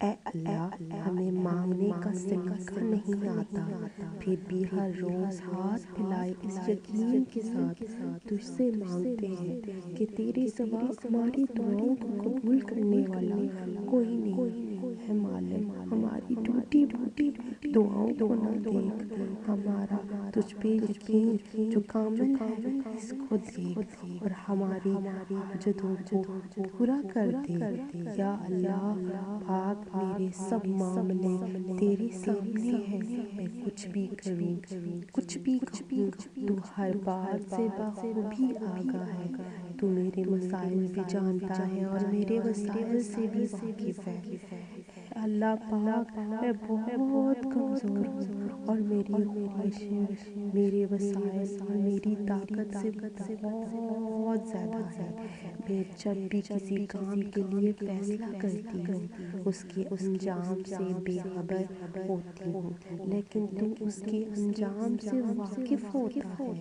اے اللہ، ہمیں مانگنے کا سلیقہ نہیں آتا، پھر بھی ہر روز ہاتھ پھیلائے اس یقین کے ساتھ تجھ سے مانگتے ہیں کہ تیرے سوا ہماری دعاؤں کو قبول کرنے والا کوئی نہیں ہے۔ مالک، ہماری ٹوٹی پھوٹی دعاؤں کو نہ دیکھ، ہمارا تجھ پہ یقین جو کامل ہے اس کو دیکھ اور ہماری حاجتوں کو پورا کر دے۔ یا اللہ پاک، میرے سب معاملے تیرے سامنے ہیں، میں کچھ بھی کروں، کچھ بھی کہوں، تو ہر بات سے بخوبی آگاہ ہے، تو میرے مسائل بھی جانتا ہے اور میرے وسائل سے بھی واقف ہے۔ اللہ پاک، میں بہت کمزور ہوں اور میری خواہشیں میرے وسائل اور میری طاقت سے بہت زیادہ ہے۔ میں جب بھی کسی کام کے لیے فیصلہ کرتی ہوں اس کے انجام سے بے خبر ہوتی ہوں، لیکن تو اس کے انجام سے واقف ہوتا ہے۔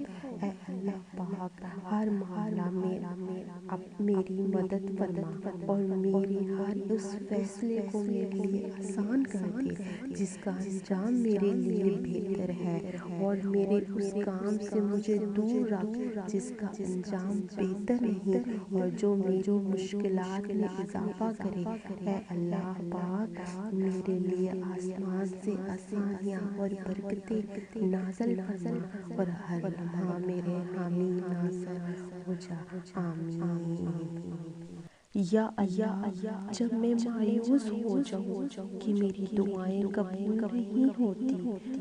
اے اللہ پاک، ہر معاملہ میں اب میری مدد فرما اور میرے ہر اس فیصلے کو میرے لیے آسان کر دے جس کا انجام میرے لیے بہتر ہے، اور میرے اس کام سے مجھے دور رکھ جس کا انجام بہتر نہیں اور جو میری مشکلات میں اضافہ کرے۔ اے اللہ پاک، میرے لیے آسمان سے آسانیاں اور برکتیں نازل فرما اور ہر لمحہ میرے حامی ناصر ہو جا، آمین۔ یا اللہ، جب میں مایوس ہو جاؤں کہ میری دعائیں قبول نہیں ہوتی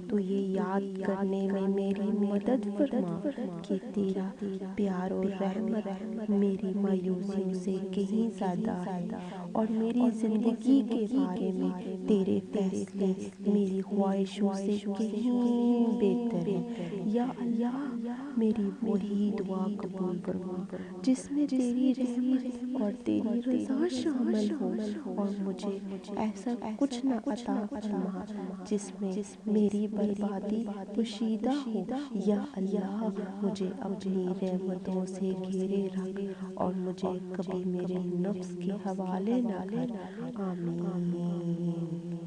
تو یہ یاد کرنے میں میری مدد فرما کہ تیرا پیار اور رحمت میری مایوسیوں سے کہیں زیادہ ہے اور میری زندگی کے بارے میں تیرے فیصلے میری خواہشوں سے کہیں بہتر ہیں۔ یا اللہ، میری وہی دعا قبول فرما جس میں تیری رحمت اور تیری رضا شامل ہو، اور مجھے ایسا کچھ نہ عطا فرما جس میں میری بربادی پوشیدہ ہو۔ یا اللہ، مجھے اپنی رحمتوں سے گھیرے رکھ اور مجھے کبھی میرے نفس کے حوالے نہ کر، آمین۔